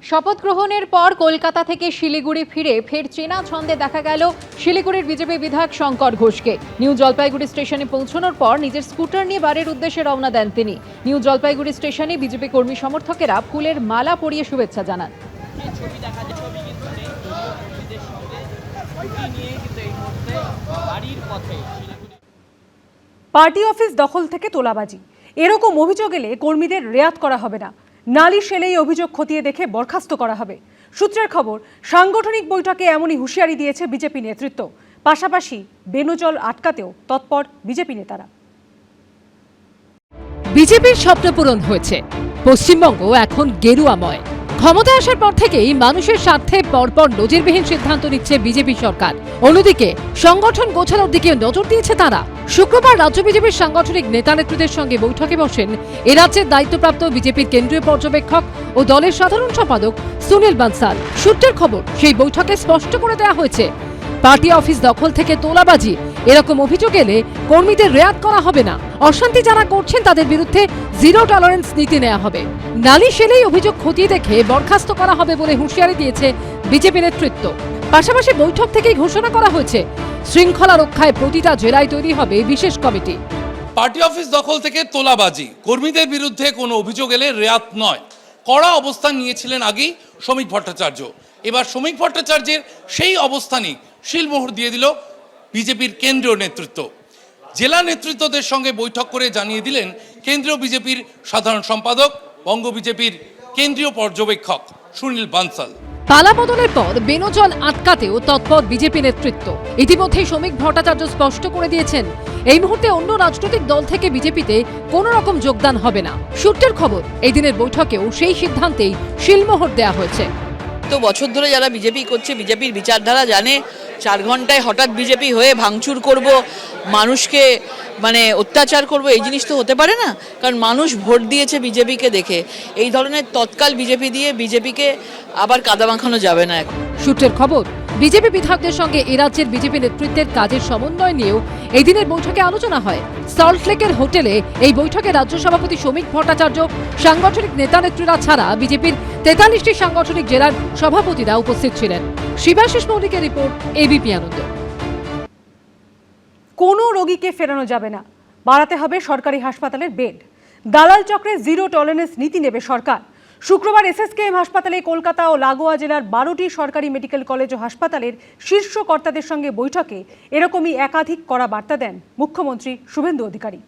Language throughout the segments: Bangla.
শপথ গ্রহণের পর কলকাতা থেকে শিলিগুড়ি ফিরে ফের চেনা ছন্দে দেখা গেল শিলিগুড়ির বিজেপি বিধায়ক শঙ্কর ঘোষকে। নিউ জলপাইগুড়ি স্টেশনে পৌঁছানোর পর নিজের স্কুটার নিয়ে বাড়ির উদ্দেশ্যে রওনা দেন তিনি। নিউ জলপাইগুড়ি স্টেশনে বিজেপি কর্মী সমর্থকেরা ফুলের মালা পরিয়ে শুভেচ্ছা জানান। পার্টি অফিস দখল থেকে তোলাবাজি, এরকম অভিযোগ এলে কর্মীদের রেয়াত করা হবে না। নালিশ এলেই অভিযোগ খতিয়ে দেখে বরখাস্ত করা হবে। সূত্রের খবর, সাংগঠনিক বৈঠকে এমনই হুঁশিয়ারি দিয়েছে বিজেপি নেতৃত্ব। পাশাপাশি বেনজল আটকাতেও তৎপর বিজেপি নেতারা। বিজেপির স্বপ্ন পূরণ হয়েছে, পশ্চিমবঙ্গ এখন গেরুয়াময়। ক্ষমতায় আসার পর থেকেই মানুষের স্বার্থে পরপর নজিরবিহীন সিদ্ধান্ত নিচ্ছে বিজেপি সরকার। অন্যদিকে সংগঠন গোছানোর দিকে নজর দিয়েছে তারা। শুক্রবার রাজ্য বিজেপির সাংগঠনিক নেতা নেতৃত্বের সঙ্গে বৈঠকে বসেন এ রাজ্যের দায়িত্বপ্রাপ্ত বিজেপির কেন্দ্রীয় পর্যবেক্ষক ও দলের সাধারণ সম্পাদক সুনীল বানসাল। সূত্রের খবর, সেই বৈঠকে স্পষ্ট করে দেওয়া হয়েছে পার্টি অফিস দখল থেকে তোলাবাজি এরকম অভিযোগ এলে কর্মীদের রেয়াত করা হবে না। অশান্তি যারা করছেন তাদের বিরুদ্ধে জিরো টলারেন্স নীতি নেওয়া হবে। নালিশ এলেই অভিযোগ খতিয়ে দেখে বরখাস্ত করা হবে বলে হুঁশিয়ারি দিয়েছে বিজেপি নেতৃত্ব। পাশাপাশি বৈঠক থেকেই ঘোষণা করা হয়েছে শৃঙ্খলা রক্ষায় প্রতিটা জেলায় তৈরি হবে বিশেষ কমিটি। পার্টি অফিস দখল থেকে তোলাবাজি, কর্মীদের বিরুদ্ধে কোনো অভিযোগ এলে রেয়াত নয়, কড়া অবস্থান নিয়েছিলেন আগেই শ্রমিক ভট্টাচার্য। এবার শ্রমিক ভট্টাচার্যের সেই অবস্থানই শিলমোহর দিয়ে দিল বিজেপির কেন্দ্রীয় নেতৃত্ব। জেলা নেতৃত্বদের সঙ্গে বৈঠক করে জানিয়ে দিলেন কেন্দ্রীয় বিজেপির সাধারণ সম্পাদক, বঙ্গ বিজেপির কেন্দ্রীয় পর্যবেক্ষক সুনীল বানসাল। পালা বদলের পর বেনজল আটকাতেও তৎপর বিজেপি নেতৃত্ব। ইতিমধ্যেই শ্রমিক ভট্টাচার্য স্পষ্ট করে দিয়েছেন এই মুহূর্তে অন্য রাজনৈতিক দল থেকে বিজেপিতে কোনো রকম যোগদান হবে না। সূত্রের খবর, এই দিনের বৈঠকেও সেই সিদ্ধান্তেই শিলমোহর দেওয়া হয়েছে। তো বছর ধরে যারা বিজেপি করছে, বিজেপির বিচারধারা জানে, 4 ঘন্টায় হঠাৎ বিজেপি হয়ে ভাঙচুর করব, মানুষকে অত্যাচার করব, এই জিনিস তো হতে পারে না। কারণ মানুষ ভোট দিয়েছে বিজেপিকে দেখে। এই ধরনের তৎকাল বিজেপি দিয়ে বিজেপিকে আবার কাদা মাখানো যাবে না। এখন সূত্রের খবর, বিজেপি বিধায়কদের সঙ্গে এ রাজ্যের বিজেপি নেতৃত্বের কাজের সমন্বয় নিয়েও এই দিনের বৈঠকে আলোচনা হয়। সল্টলেকের হোটেলে এই বৈঠকে রাজ্য সভাপতি শ্রমিক ভট্টাচার্য, সাংগঠনিক নেতা নেত্রীরা ছাড়া বিজেপির 43টি সাংগঠনিক জেলার সভাপতিরা উপস্থিত ছিলেন। শিবাশিস মৌলিকের রিপোর্ট, এবিপি আনন্দ। কোনো রোগীকে ফেরানো যাবে না, বাড়াতে হবে সরকারি হাসপাতালের বেড। দালাল চক্রে জিরো টলারেন্স নীতি নেবে সরকার। শুক্রবার এসএসকেএম হাসপাতালে কলকাতা ও লাগোয়া জেলার 12টি সরকারি মেডিকেল কলেজ ও হাসপাতালের শীর্ষ কর্তাদের সঙ্গে বৈঠকে এরকমই একাধিক কড়া বার্তা দেন মুখ্যমন্ত্রী শুভেন্দু অধিকারী।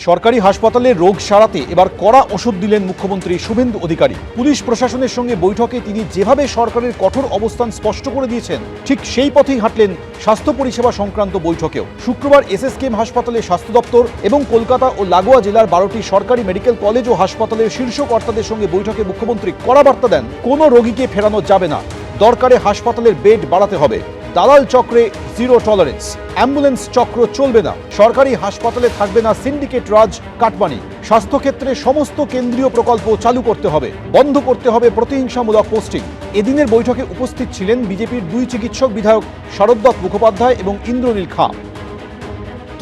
সরকারি হাসপাতালে রোগ সারাতে এবার কড়া ওষুধ দিলেন মুখ্যমন্ত্রী শুভেন্দু অধিকারী। পুলিশ প্রশাসনের সঙ্গে বৈঠকে তিনি যেভাবে সরকারের কঠোর অবস্থান স্পষ্ট করে দিয়েছেন, ঠিক সেই পথেই হাঁটলেন স্বাস্থ্য পরিষেবা সংক্রান্ত বৈঠকেও। শুক্রবার এসএসকেএম হাসপাতালে স্বাস্থ্য দপ্তর এবং কলকাতা ও লাগোয়া জেলার 12টি সরকারি মেডিকেল কলেজ ও হাসপাতালের শীর্ষ কর্তাদের সঙ্গে বৈঠকে মুখ্যমন্ত্রী কড়া বার্তা দেন, কোনো রোগীকে ফেরানো যাবে না, দরকারে হাসপাতালের বেড বাড়াতে হবে। দালাল চক্রে জিরো টলারেন্স, অ্যাম্বুলেন্স চক্র চলবে না, সরকারি হাসপাতালে থাকবে না সিন্ডিকেট রাজ কাটমানি, স্বাস্থ্যক্ষেত্রে সমস্ত কেন্দ্রীয় প্রকল্প চালু করতে হবে, বন্ধ করতে হবে প্রতিহিংসামূলক পোস্টিং। এদিনের বৈঠকে উপস্থিত ছিলেন বিজেপির 2 চিকিৎসক বিধায়ক শরদ্দত্ত মুখোপাধ্যায় এবং ইন্দ্রনীল খাঁ।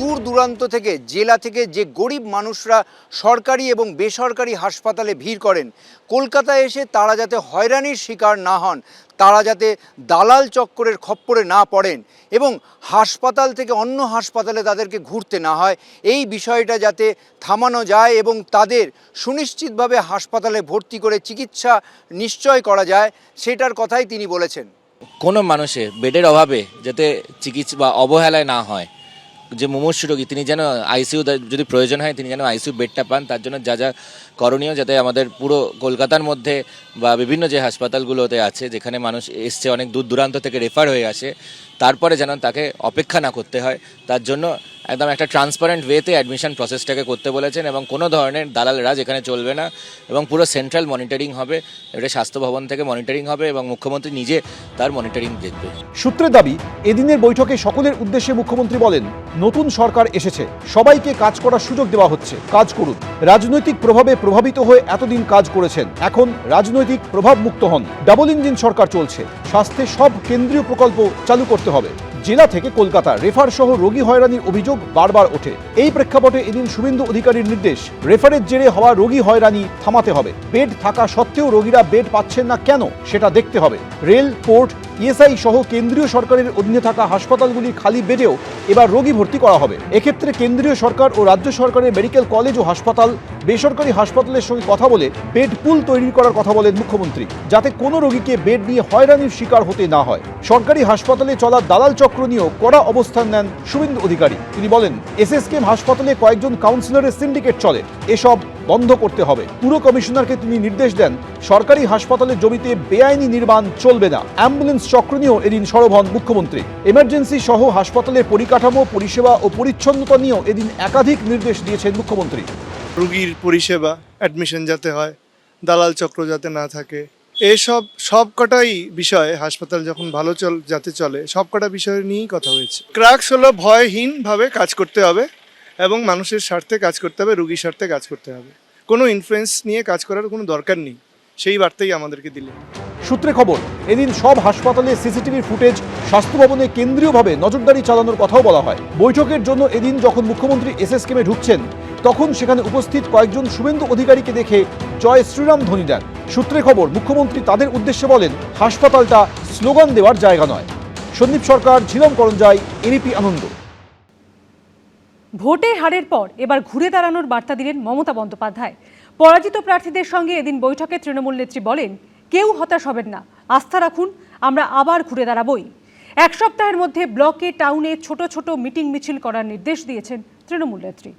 দূর দূরান্ত থেকে, জেলা থেকে যে গরিব মানুষরা সরকারি এবং বেসরকারি হাসপাতালে ভিড় করেন, কলকাতায় এসে তারা যাতে হয়রানির শিকার না হন, তারা যাতে দালাল চক্করের খপ্পরে না পড়েন এবং হাসপাতাল থেকে অন্য হাসপাতালে তাদেরকে ঘুরতে না হয়, এই বিষয়টা যাতে থামানো যায় এবং তাদের সুনিশ্চিতভাবে হাসপাতালে ভর্তি করে চিকিৎসা নিশ্চয় করা যায়, সেটার কথাই তিনি বলেছেন। কোনো মানুষের বেডের অভাবে যাতে চিকিৎসা বা অবহেলায় না হয়, যে মুমূর্ষু রোগী তিনি যেন আইসিইউ যদি প্রয়োজন হয় তিনি যেন আইসিইউ বেডটা পান, তার জন্য যা যা করণীয়, যাতে আমাদের পুরো কলকাতার মধ্যে বা বিভিন্ন যে হাসপাতালগুলোতে আছে যেখানে মানুষ এসছে অনেক দূর দূরান্ত থেকে রেফার হয়ে আসে, তারপরে যেন তাকে অপেক্ষা না করতে হয়, তার জন্য একদম একটা ট্রান্সপারেন্ট ওয়েতে অ্যাডমিশন প্রসেসটাকে করতে বলেছেন এবং কোনো ধরনের দালাল রাজ এখানে চলবে না এবং পুরো সেন্ট্রাল মনিটরিং হবে, এটা স্বাস্থ্য ভবন থেকে মনিটরিং হবে এবং মুখ্যমন্ত্রী নিজে তার মনিটরিং দেখবে। সূত্রের দাবি, এদিনের বৈঠকে সকলের উদ্দেশ্যে মুখ্যমন্ত্রী বলেন, নতুন সরকার এসেছে, সবাইকে কাজ করার সুযোগ দেওয়া হচ্ছে, কাজ করুন। রাজনৈতিক প্রভাবে প্রভাবিত হয়ে এতদিন কাজ করেছেন, এখন রাজনৈতিক প্রভাব মুক্ত হন। ডাবল ইঞ্জিন সরকার চলছে, স্বাস্থ্যে সব কেন্দ্রীয় প্রকল্প চালু করতে হবে, জেলা থেকে কলকাতা রেফার সহ রোগী হয়রানির অভিযোগ বারবার ওঠে। এই প্রেক্ষাপটে এদিন শুভেন্দু অধিকারীর নির্দেশ, রেফারের জেরে হওয়া রোগী হয়রানি থামাতে হবে। বেড থাকা সত্ত্বেও রোগীরা বেড পাচ্ছেন না কেন সেটা দেখতে হবে। রেল, পোর্ট, ইএসআই সহ কেন্দ্রীয় সরকারের অধীনে থাকা হাসপাতালগুলি খালি বেডেও এবার রোগী ভর্তি করা হবে। এক্ষেত্রে কেন্দ্রীয় সরকার ও রাজ্য সরকারের মেডিকেল কলেজ ও হাসপাতাল, বেসরকারি হাসপাতালের সঙ্গে কথা বলে বেড পুল তৈরি করার কথা বলেন মুখ্যমন্ত্রী, যাতে কোনো রোগীকে বেড নিয়ে হয়রানির শিকার হতে না হয়। সরকারি হাসপাতালে চলা দালাল চক্র নিয়েও কড়া অবস্থান নেন শুভেন্দু অধিকারী। তিনি বলেন, এসএসকেএম হাসপাতালে কয়েকজন কাউন্সিলরের সিন্ডিকেট চলে, এসব বন্ধ করতে হবে। পুরো কমিশনারকে তিনি নির্দেশ দেন, সরকারি হাসপাতালের জমিতে বেআইনি নির্মাণ চলবে না। অ্যাম্বুলেন্স চক্র নিয়েও এদিন সরব হন মুখ্যমন্ত্রী। এমার্জেন্সি সহ হাসপাতালের পরিকাঠামো, পরিষেবা ও পরিচ্ছন্নতা নিয়েও এদিন একাধিক নির্দেশ দিয়েছেন মুখ্যমন্ত্রী। রোগীর পরিষেবা, অ্যাডমিশন যাতে হয়, দালাল চক্র যাতে না থাকে, এইসব সবকটাই বিষয়ে হাসপাতাল যখন ভালো যাতে চলে, সবকটা বিষয় নিয়েই কথা হয়েছে। ক্রাক্স হলো ভয়হীনভাবে কাজ করতে হবে এবং মানুষের স্বার্থে কাজ করতে হবে, রোগীর স্বার্থে কাজ করতে হবে। কোনো ইনফ্লুয়েন্স নিয়ে কাজ করার কোনো দরকার নেই, সেই বার্তাই আমাদেরকে দিলে। সূত্রে খবর, এদিন সব হাসপাতালে সিসিটিভি ফুটেজ, স্বাস্থ্য ভবনে কেন্দ্রীয়ভাবে নজরদারি চালানোর কথাও বলা হয়। বৈঠকের জন্য এদিন যখন মুখ্যমন্ত্রী এসএসকেএমে ঢুকছেন, তখন সেখানে উপস্থিত কয়েকজন শুভেন্দু অধিকারীকে দেখে জয় শ্রীরাম ধ্বনি দেন। সূত্রে খবর, মুখ্যমন্ত্রী তাদের উদ্দেশ্যে বলেন, হাসপাতালটা স্লোগান দেওয়ার জায়গা নয়। সন্দীপ সরকার, ঝিলম করঞ্জাই, এবিপি আনন্দ। ভোটে হারের পর এবার ঘুরে দাঁড়ানোর বার্তা দিলেন মমতা বন্দ্যোপাধ্যায়। পরাজিত প্রার্থীদের সঙ্গে এদিন বৈঠকে তৃণমূল নেত্রী বলেন, কেউ হতাশ হবেন না, আস্থা রাখুন, আমরা আবার ঘুরে দাঁড়াবই। এক সপ্তাহের মধ্যে ব্লকে, টাউনে ছোট ছোট মিটিং মিছিল করার নির্দেশ দিয়েছেন তৃণমূল নেত্রী।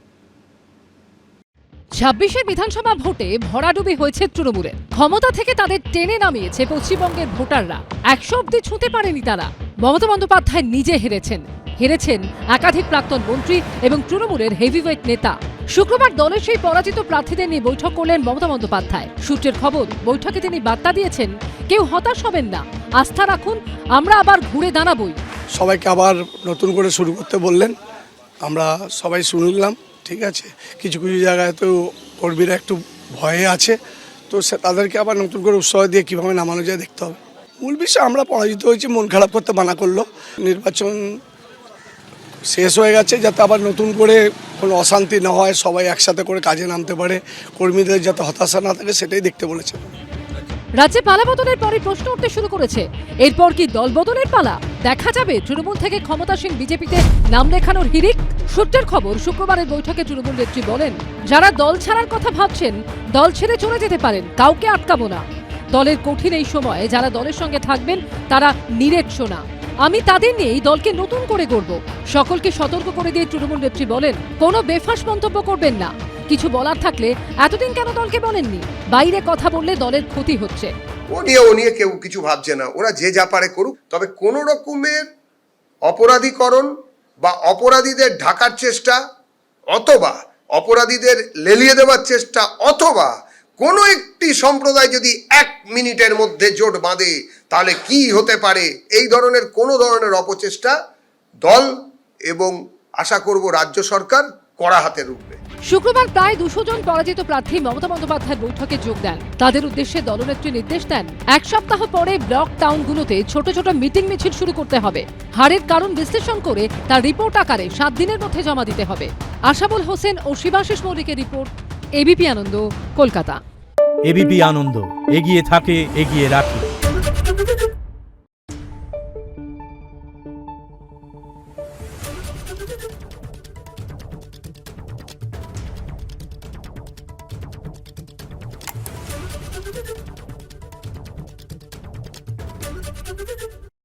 26-এর বিধানসভা ভোটে ভরাডুবি হয়েছে তৃণমূলের। ক্ষমতা থেকে তাদের টেনে নামিয়েছে পশ্চিমবঙ্গের ভোটাররা। 100 অব্দি ছুঁতে পারেনি তারা। মমতা বন্দ্যোপাধ্যায় নিজে হেরেছেন একাধিক প্রাক্তন মন্ত্রী এবং তৃণমূলের হেভিওয়েট নেতা। শুক্রবার দলের সেই পরাজিত প্রার্থীদের নিয়ে বৈঠক করলেন মমতা বন্দ্যোপাধ্যায়। সূত্রের খবর, বৈঠকে তিনি বার্তা দিয়েছেন, কেউ হতাশ হবেন না, আস্থা রাখুন, আমরা আবার ঘুরে দাঁড়াবই। সবাইকে আবার নতুন করে শুরু করতে বললেন, আমরা সবাই শুনলাম। ঠিক আছে, কিছু কিছু জায়গায় তো কর্মীরা একটু ভয়ে আছে, তো তাদেরকে আবার নতুন করে উৎসাহ দিয়ে কীভাবে নামানো যায় দেখতে হবে। মূল বিষয়, আমরা পরাজিত হয়েছি, মন খারাপ করতে মানা করলো। নির্বাচন শেষ হয়ে গেছে, যাতে আবার নতুন করে কোনো অশান্তি না হয়, সবাই একসাথে করে কাজে নামতে পারে, কর্মীদের যাতে হতাশা না থাকে, সেটাই দেখতে বলেছে। রাজ্যে পালা বদলের পরই প্রশ্ন উঠতে শুরু করেছে, এরপর কি দল বদলের পালা? দেখা যাবে তৃণমূল থেকে ক্ষমতাসীন বিজেপিতে নাম লেখানোর হিড়িক। সূত্রের খবর, শুক্রবারের বৈঠকে তৃণমূল নেত্রী বলেন, যারা দল ছাড়ার কথা ভাবছেন, দল ছেড়ে চলে যেতে পারেন, কাউকে আটকাবো না। দলের কঠিন এই সময়ে যারা দলের সঙ্গে থাকবেন তারা নিরেট না। আমি তাদের নিয়েই দলকে নতুন করে গড়ব। সকলকে সতর্ক করে দিয়ে তৃণমূল নেত্রী বলেন, কোনো বেফাঁস মন্তব্য করবেন না। কিছু বলার থাকলে এতদিন কেন দলকে বলেননি? বাইরে কথা বললে দলের ক্ষতি হচ্ছে। ও নিয়ে কেউ কিছু ভাবছে না, ওরা যে যা পারে করুক। তবে কোনো রকমের অপরাধীকরণ বা অপরাধীদের ঢাকার চেষ্টা, অথবা অপরাধীদের লেলিয়ে দেওয়ার চেষ্টা, অথবা কোনো একটি সম্প্রদায় যদি 1 মিনিটের মধ্যে জোট বাঁধে তাহলে কি হতে পারে, এই ধরনের কোনো ধরনের অপচেষ্টা দল এবং আশা করব রাজ্য সরকার কড়া হাতে রুখবে। শুক্রবার প্রায় 200 জন পরাজিত প্রার্থী মমতা বন্দ্যোপাধ্যায়ের বৈঠকে যোগ দেন। তাদের উদ্দেশ্যে দলনেত্রী নির্দেশ দেন, 1 সপ্তাহ পরে ব্লক, টাউনগুলোতে ছোট ছোট মিটিং মিছিল শুরু করতে হবে। হারের কারণ বিশ্লেষণ করে তার রিপোর্ট আকারে 7 দিনের মধ্যে জমা দিতে হবে। আশাবুল হোসেন ও শিবাশিস মৌলিকের রিপোর্ট, এবিপি আনন্দ, কলকাতা। এবিপি আনন্দ, এগিয়ে থাকে, এগিয়ে রাখে।